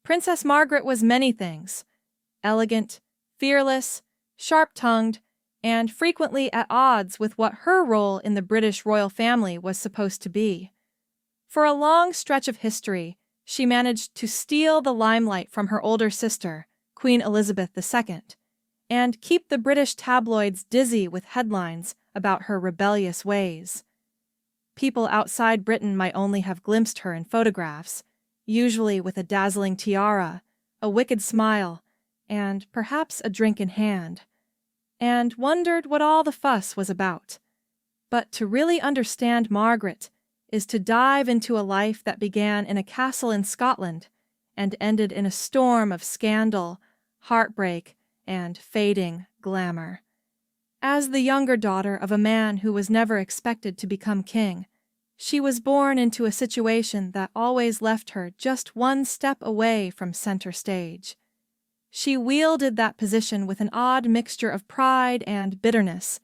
Princess Margaret was many things: elegant, fearless, sharp-tongued, and frequently at odds with what her role in the British royal family was supposed to be. For a long stretch of history, she managed to steal the limelight from her older sister, Queen Elizabeth II, and keep the British tabloids dizzy with headlines about her rebellious ways. People outside Britain might only have glimpsed her in photographs, usually with a dazzling tiara, a wicked smile, and perhaps a drink in hand, and wondered what all the fuss was about. But to really understand Margaret is to dive into a life that began in a castle in Scotland and ended in a storm of scandal, heartbreak, and fading glamour. As the younger daughter of a man who was never expected to become king, she was born into a situation that always left her just one step away from center stage. She wielded that position with an odd mixture of pride and bitterness,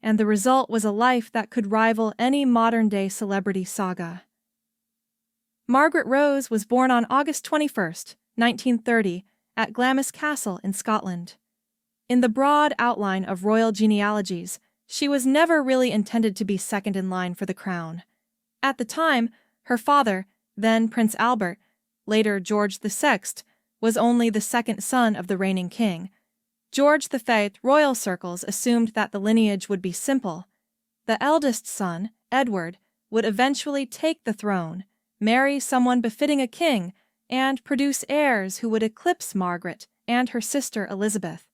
and the result was a life that could rival any modern-day celebrity saga. Margaret Rose was born on August 21, 1930, at Glamis Castle in Scotland. In the broad outline of royal genealogies, she was never really intended to be second in line for the crown. At the time, her father, then Prince Albert, later George VI, was only the second son of the reigning king. George V royal circles assumed that the lineage would be simple. The eldest son, Edward, would eventually take the throne, marry someone befitting a king, and produce heirs who would eclipse Margaret and her sister Elizabeth.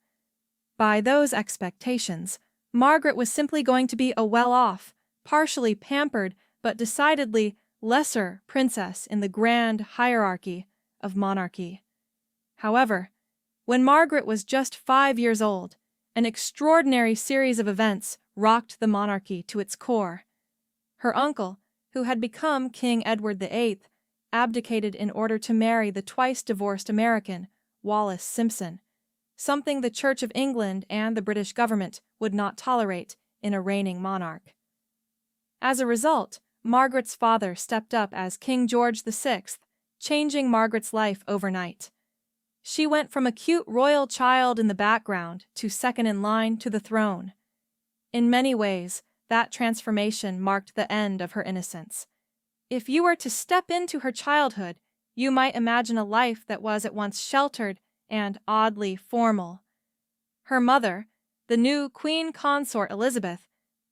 By those expectations, Margaret was simply going to be a well-off, partially pampered, but decidedly lesser princess in the grand hierarchy of monarchy. However, when Margaret was just 5 years old, an extraordinary series of events rocked the monarchy to its core. Her uncle, who had become King Edward VIII, abdicated in order to marry the twice-divorced American, Wallis Simpson, something the Church of England and the British government would not tolerate in a reigning monarch. As a result, Margaret's father stepped up as King George VI, changing Margaret's life overnight. She went from a cute royal child in the background to second in line to the throne. In many ways, that transformation marked the end of her innocence. If you were to step into her childhood, you might imagine a life that was at once sheltered and oddly formal. Her mother, the new Queen Consort Elizabeth,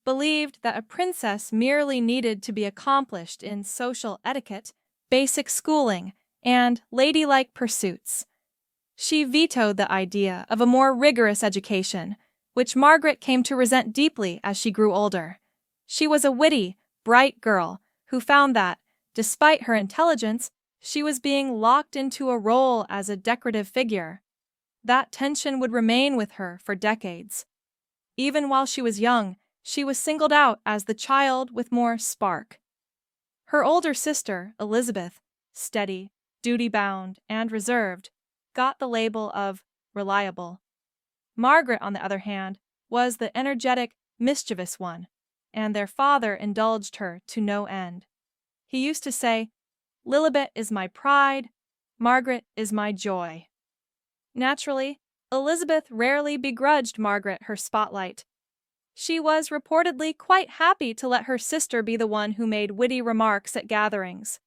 believed that a princess merely needed to be accomplished in social etiquette, basic schooling, and ladylike pursuits. She vetoed the idea of a more rigorous education, which Margaret came to resent deeply as she grew older. She was a witty, bright girl who found that, despite her intelligence, she was being locked into a role as a decorative figure. That tension would remain with her for decades. Even while she was young, she was singled out as the child with more spark. Her older sister, Elizabeth, steady, duty-bound, and reserved, got the label of reliable. Margaret, on the other hand, was the energetic, mischievous one, and their father indulged her to no end. He used to say, "Lilibet is my pride, Margaret is my joy." Naturally, Elizabeth rarely begrudged Margaret her spotlight. She was reportedly quite happy to let her sister be the one who made witty remarks at gatherings.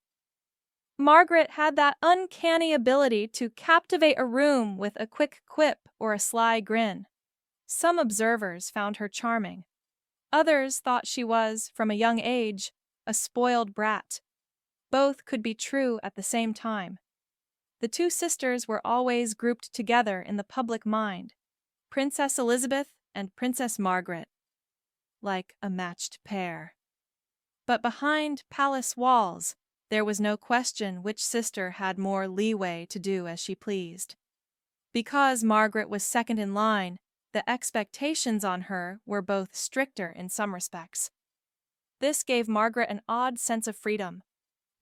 Margaret had that uncanny ability to captivate a room with a quick quip or a sly grin. Some observers found her charming. Others thought she was, from a young age, a spoiled brat. Both could be true at the same time. The two sisters were always grouped together in the public mind, Princess Elizabeth and Princess Margaret, like a matched pair. But behind palace walls, there was no question which sister had more leeway to do as she pleased. Because Margaret was second in line, the expectations on her were both stricter in some respects. This gave Margaret an odd sense of freedom.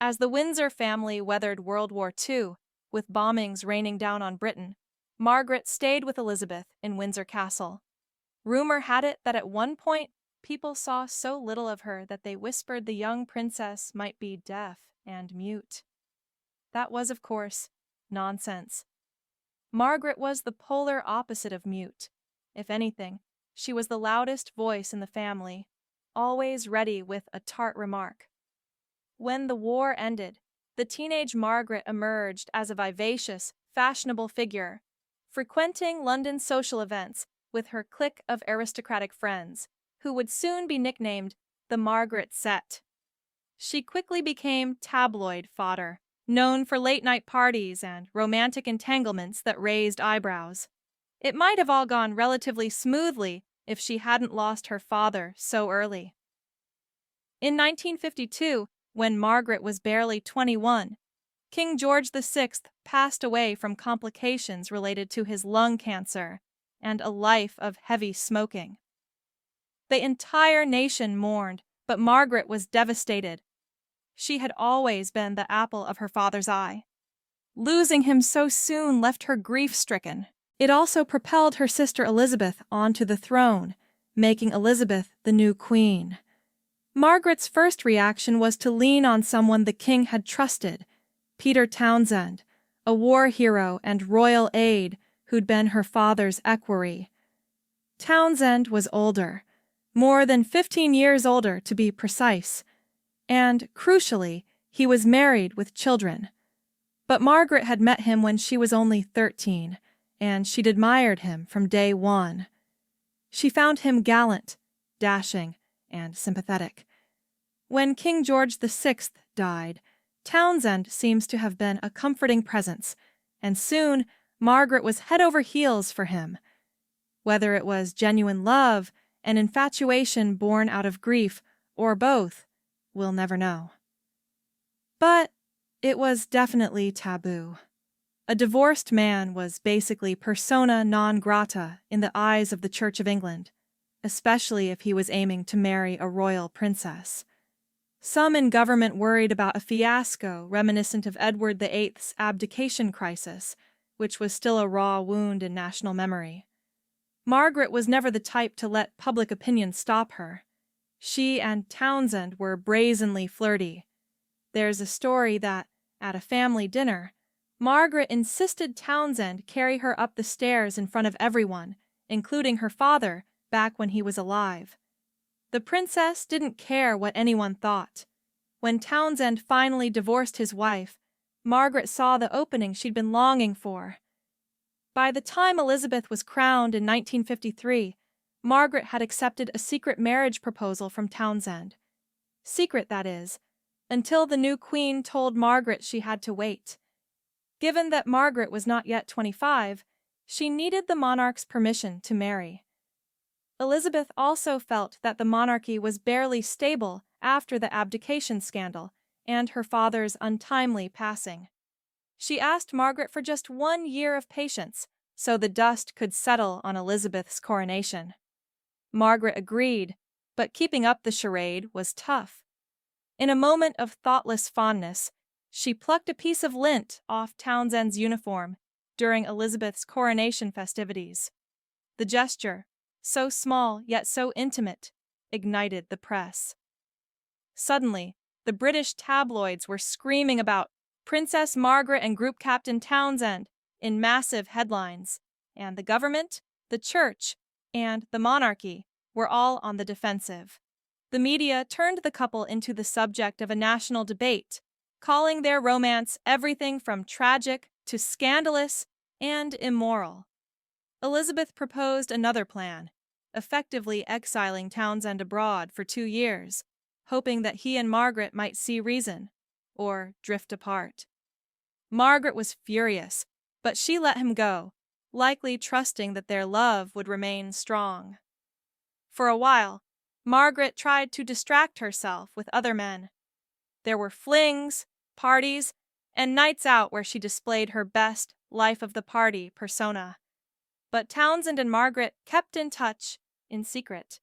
As the Windsor family weathered World War II, with bombings raining down on Britain, Margaret stayed with Elizabeth in Windsor Castle. Rumor had it that at one point, people saw so little of her that they whispered the young princess might be deaf and mute. That was, of course, Nonsense. Margaret was the polar opposite of mute. If anything, she was the loudest voice in the family, always ready with a tart remark. When the war ended, the teenage Margaret emerged as a vivacious, fashionable figure, frequenting London social events with her clique of aristocratic friends, who would soon be nicknamed the Margaret Set. She quickly became tabloid fodder, known for late-night parties and romantic entanglements that raised eyebrows. It might have all gone relatively smoothly if she hadn't lost her father so early. In 1952, when Margaret was barely 21, King George VI passed away from complications related to his lung cancer and a life of heavy smoking. The entire nation mourned, but Margaret was devastated. She had always been the apple of her father's eye. Losing him so soon left her grief-stricken. It also propelled her sister Elizabeth onto the throne, making Elizabeth the new queen. Margaret's first reaction was to lean on someone the king had trusted, Peter Townsend, a war hero and royal aide who'd been her father's equerry. Townsend was older, more than 15 years older to be precise, and, crucially, he was married with children. But Margaret had met him when she was only 13, and she'd admired him from day one. She found him gallant, dashing, and sympathetic. When King George VI died, Townsend seems to have been a comforting presence, and soon Margaret was head over heels for him. Whether it was genuine love, an infatuation born out of grief, or both, we'll never know. But it was definitely taboo. A divorced man was basically persona non grata in the eyes of the Church of England, especially if he was aiming to marry a royal princess. Some in government worried about a fiasco reminiscent of Edward VIII's abdication crisis, which was still a raw wound in national memory. Margaret was never the type to let public opinion stop her. She and Townsend were brazenly flirty. There's a story that, at a family dinner, Margaret insisted Townsend carry her up the stairs in front of everyone, including her father, back when he was alive. The princess didn't care what anyone thought. When Townsend finally divorced his wife, Margaret saw the opening she'd been longing for. By the time Elizabeth was crowned in 1953, Margaret had accepted a secret marriage proposal from Townsend. Secret, that is, until the new queen told Margaret she had to wait. Given that Margaret was not yet 25, she needed the monarch's permission to marry. Elizabeth also felt that the monarchy was barely stable after the abdication scandal and her father's untimely passing. She asked Margaret for just 1 year of patience so the dust could settle on Elizabeth's coronation. Margaret agreed, but keeping up the charade was tough. In a moment of thoughtless fondness, she plucked a piece of lint off Townsend's uniform during Elizabeth's coronation festivities. The gesture, so small yet so intimate, ignited the press. Suddenly, the British tabloids were screaming about Princess Margaret and Group Captain Townsend in massive headlines, and the government, the church, and the monarchy were all on the defensive. The media turned the couple into the subject of a national debate, calling their romance everything from tragic to scandalous and immoral. Elizabeth proposed another plan, effectively exiling Townsend abroad for 2 years, hoping that he and Margaret might see reason, or drift apart. Margaret was furious, but she let him go, likely trusting that their love would remain strong. For a while, Margaret tried to distract herself with other men. There were flings, parties, and nights out where she displayed her best life-of-the-party persona. But Townsend and Margaret kept in touch, in secret.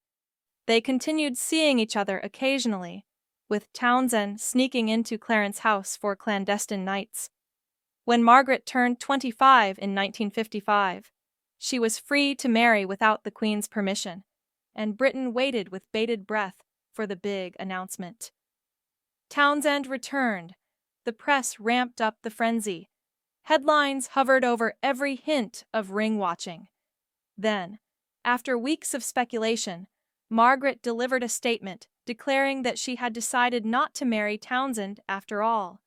They continued seeing each other occasionally, with Townsend sneaking into Clarence's house for clandestine nights. When Margaret turned 25 in 1955, she was free to marry without the Queen's permission, and Britain waited with bated breath for the big announcement. Townsend returned. The press ramped up the frenzy. Headlines hovered over every hint of ring-watching. Then, after weeks of speculation, Margaret delivered a statement declaring that she had decided not to marry Townsend after all.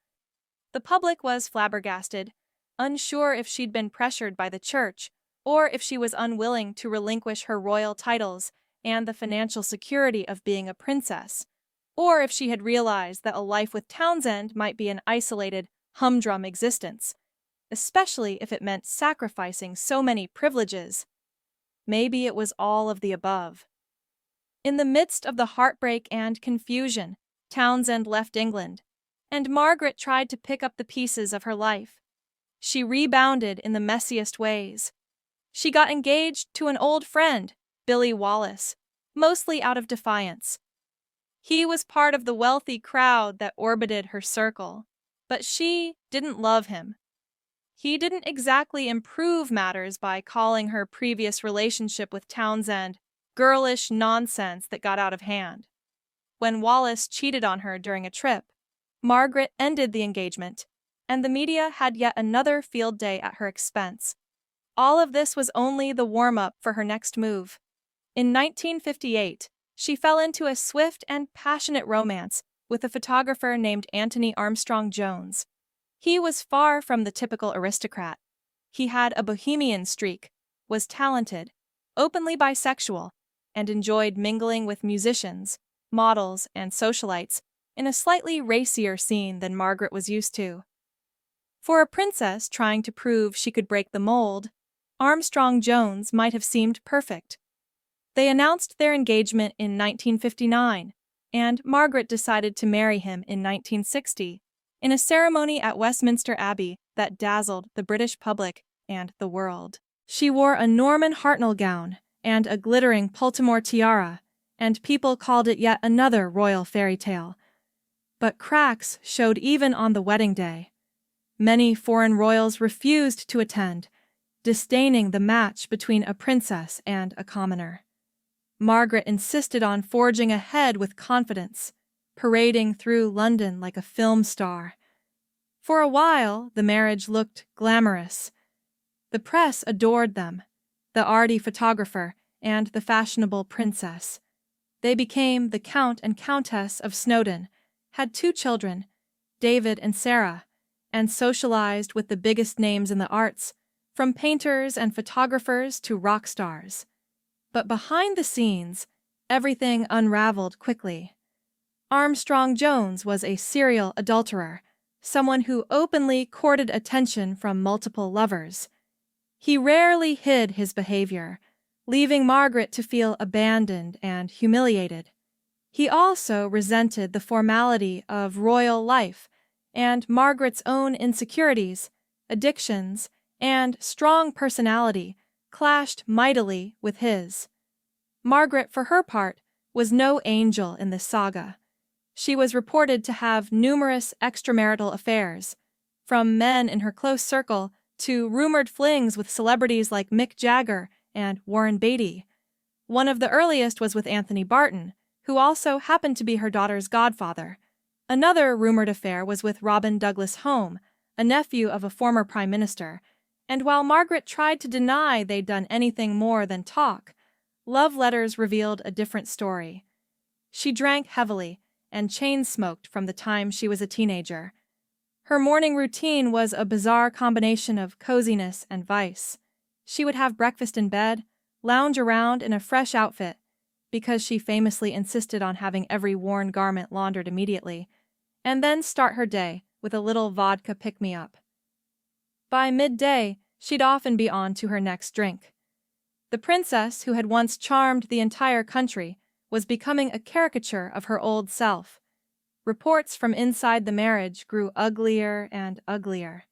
The public was flabbergasted, unsure if she'd been pressured by the church or if she was unwilling to relinquish her royal titles and the financial security of being a princess, or if she had realized that a life with Townsend might be an isolated, humdrum existence, especially if it meant sacrificing so many privileges. Maybe it was all of the above. In the midst of the heartbreak and confusion, Townsend left England, and Margaret tried to pick up the pieces of her life. She rebounded in the messiest ways. She got engaged to an old friend, Billy Wallace, mostly out of defiance. He was part of the wealthy crowd that orbited her circle, but she didn't love him. He didn't exactly improve matters by calling her previous relationship with Townsend girlish nonsense that got out of hand. When Wallace cheated on her during a trip, Margaret ended the engagement, and the media had yet another field day at her expense. All of this was only the warm-up for her next move. In 1958, she fell into a swift and passionate romance with a photographer named Antony Armstrong-Jones. He was far from the typical aristocrat. He had a bohemian streak, was talented, openly bisexual, and enjoyed mingling with musicians, models, and socialites in a slightly racier scene than Margaret was used to. For a princess trying to prove she could break the mold, Armstrong-Jones might have seemed perfect. They announced their engagement in 1959, and Margaret decided to marry him in 1960, in a ceremony at Westminster Abbey that dazzled the British public and the world. She wore a Norman Hartnell gown and a glittering Poltimore tiara, and people called it yet another royal fairy tale. But cracks showed even on the wedding day. Many foreign royals refused to attend, disdaining the match between a princess and a commoner. Margaret insisted on forging ahead with confidence, parading through London like a film star. For a while, the marriage looked glamorous. The press adored them, the arty photographer and the fashionable princess. They became the Count and Countess of Snowdon, had 2 children, David and Sarah, and socialized with the biggest names in the arts, from painters and photographers to rock stars. But behind the scenes, everything unraveled quickly. Armstrong-Jones was a serial adulterer, someone who openly courted attention from multiple lovers. He rarely hid his behavior, leaving Margaret to feel abandoned and humiliated. He also resented the formality of royal life, and Margaret's own insecurities, addictions, and strong personality clashed mightily with his. Margaret, for her part, was no angel in this saga. She was reported to have numerous extramarital affairs, from men in her close circle to rumored flings with celebrities like Mick Jagger and Warren Beatty. One of the earliest was with Anthony Barton, who also happened to be her daughter's godfather. Another rumored affair was with Robin Douglas Home, a nephew of a former prime minister, and while Margaret tried to deny they'd done anything more than talk, love letters revealed a different story. She drank heavily and chain-smoked from the time she was a teenager. Her morning routine was a bizarre combination of coziness and vice. She would have breakfast in bed, lounge around in a fresh outfit, because she famously insisted on having every worn garment laundered immediately, and then start her day with a little vodka pick-me-up. By midday, she'd often be on to her next drink. The princess, who had once charmed the entire country, was becoming a caricature of her old self. Reports from inside the marriage grew uglier and uglier.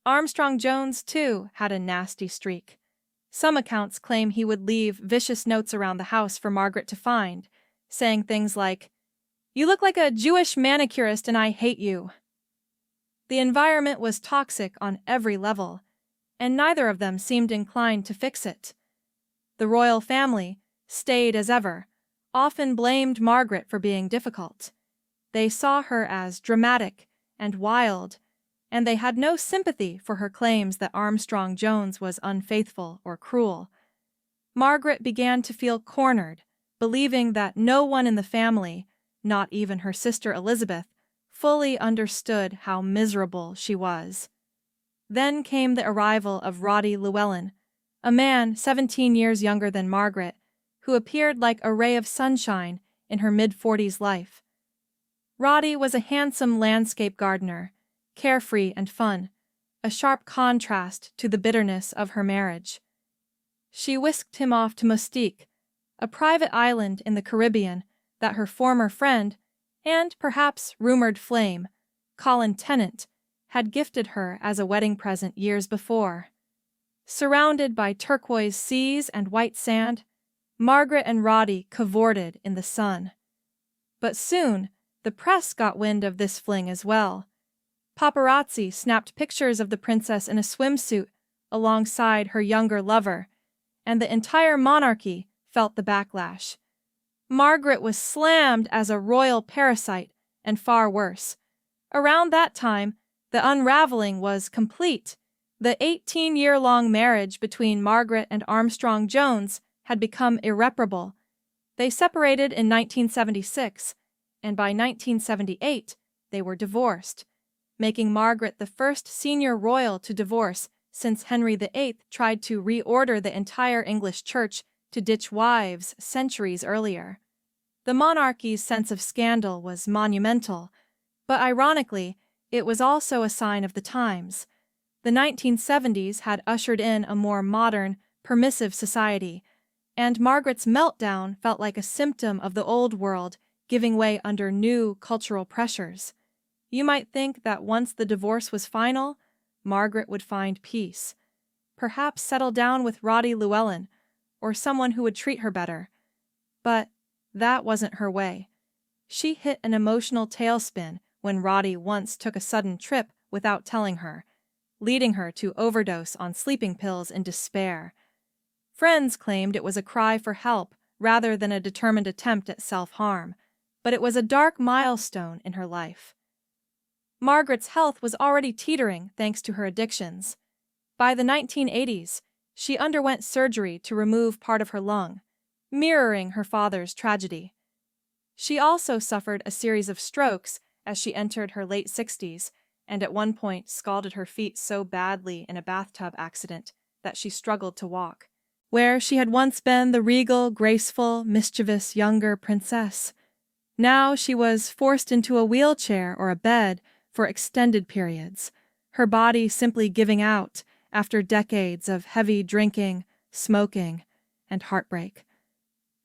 Armstrong-Jones, too, had a nasty streak. Some accounts claim he would leave vicious notes around the house for Margaret to find, saying things like, "You look like a Jewish manicurist and I hate you." The environment was toxic on every level, and neither of them seemed inclined to fix it. The royal family, staid as ever, often blamed Margaret for being difficult. They saw her as dramatic and wild, and they had no sympathy for her claims that Armstrong-Jones was unfaithful or cruel. Margaret began to feel cornered, believing that no one in the family, not even her sister Elizabeth, fully understood how miserable she was. Then came the arrival of Roddy Llewellyn, a man 17 years younger than Margaret, who appeared like a ray of sunshine in her mid-40s life. Roddy was a handsome landscape gardener, carefree and fun, a sharp contrast to the bitterness of her marriage. She whisked him off to Mustique, a private island in the Caribbean that her former friend, and perhaps rumored flame, Colin Tennant, had gifted her as a wedding present years before. Surrounded by turquoise seas and white sand, Margaret and Roddy cavorted in the sun. But soon, the press got wind of this fling as well. Paparazzi snapped pictures of the princess in a swimsuit alongside her younger lover, and the entire monarchy felt the backlash. Margaret was slammed as a royal parasite, and far worse. Around that time, the unraveling was complete. The 18-year-long marriage between Margaret and Armstrong-Jones had become irreparable. They separated in 1976, and by 1978, they were divorced, making Margaret the first senior royal to divorce since Henry VIII tried to reorder the entire English church to ditch wives centuries earlier. The monarchy's sense of scandal was monumental, but ironically, it was also a sign of the times. The 1970s had ushered in a more modern, permissive society, and Margaret's meltdown felt like a symptom of the old world giving way under new cultural pressures. You might think that once the divorce was final, Margaret would find peace, perhaps settle down with Roddy Llewellyn, or someone who would treat her better. But that wasn't her way. She hit an emotional tailspin when Roddy once took a sudden trip without telling her, leading her to overdose on sleeping pills in despair. Friends claimed it was a cry for help rather than a determined attempt at self-harm, but it was a dark milestone in her life. Margaret's health was already teetering thanks to her addictions. By the 1980s, she underwent surgery to remove part of her lung, mirroring her father's tragedy. She also suffered a series of strokes as she entered her late 60s, and at one point scalded her feet so badly in a bathtub accident that she struggled to walk. Where she had once been the regal, graceful, mischievous younger princess, now she was forced into a wheelchair or a bed for extended periods, her body simply giving out after decades of heavy drinking, smoking, and heartbreak.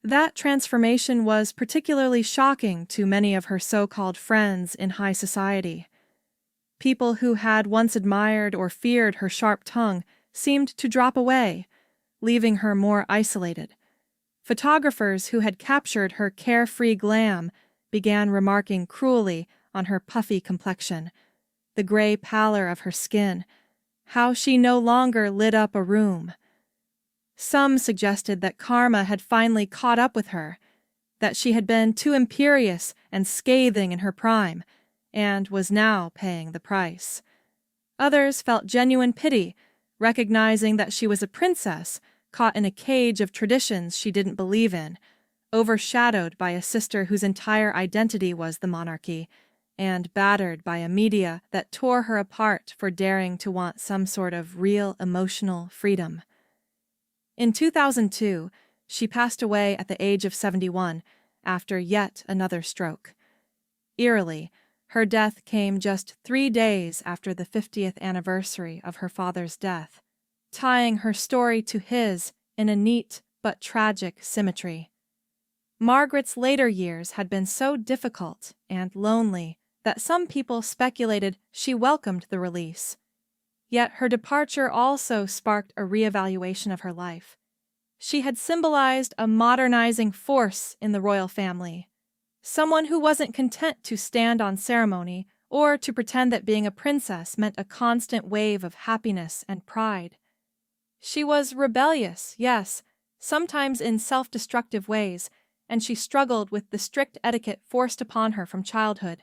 That transformation was particularly shocking to many of her so-called friends in high society. People who had once admired or feared her sharp tongue seemed to drop away, leaving her more isolated. Photographers who had captured her carefree glam began remarking cruelly on her puffy complexion, the gray pallor of her skin, how she no longer lit up a room. Some suggested that karma had finally caught up with her, that she had been too imperious and scathing in her prime, and was now paying the price. Others felt genuine pity, recognizing that she was a princess caught in a cage of traditions she didn't believe in, overshadowed by a sister whose entire identity was the monarchy, and battered by a media that tore her apart for daring to want some sort of real emotional freedom. In 2002, she passed away at the age of 71 after yet another stroke. Eerily, her death came just 3 days after the 50th anniversary of her father's death, tying her story to his in a neat but tragic symmetry. Margaret's later years had been so difficult and lonely that some people speculated she welcomed the release. Yet her departure also sparked a reevaluation of her life. She had symbolized a modernizing force in the royal family, someone who wasn't content to stand on ceremony or to pretend that being a princess meant a constant wave of happiness and pride. She was rebellious, yes, sometimes in self-destructive ways, and she struggled with the strict etiquette forced upon her from childhood.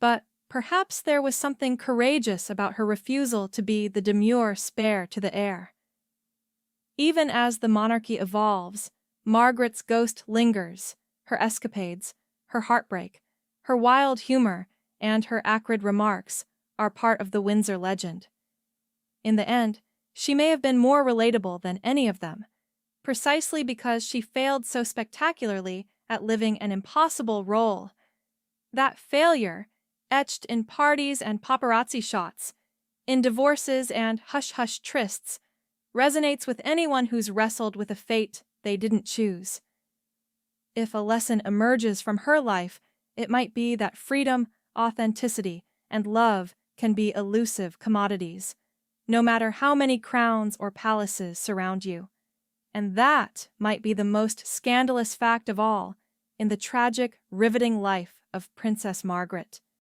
But perhaps there was something courageous about her refusal to be the demure spare to the heir. Even as the monarchy evolves, Margaret's ghost lingers, her escapades, her heartbreak, her wild humor, and her acrid remarks are part of the Windsor legend. In the end, she may have been more relatable than any of them, precisely because she failed so spectacularly at living an impossible role. That failure, etched in parties and paparazzi shots, in divorces and hush-hush trysts, resonates with anyone who's wrestled with a fate they didn't choose. If a lesson emerges from her life, it might be that freedom, authenticity, and love can be elusive commodities, no matter how many crowns or palaces surround you. And that might be the most scandalous fact of all in the tragic, riveting life of Princess Margaret.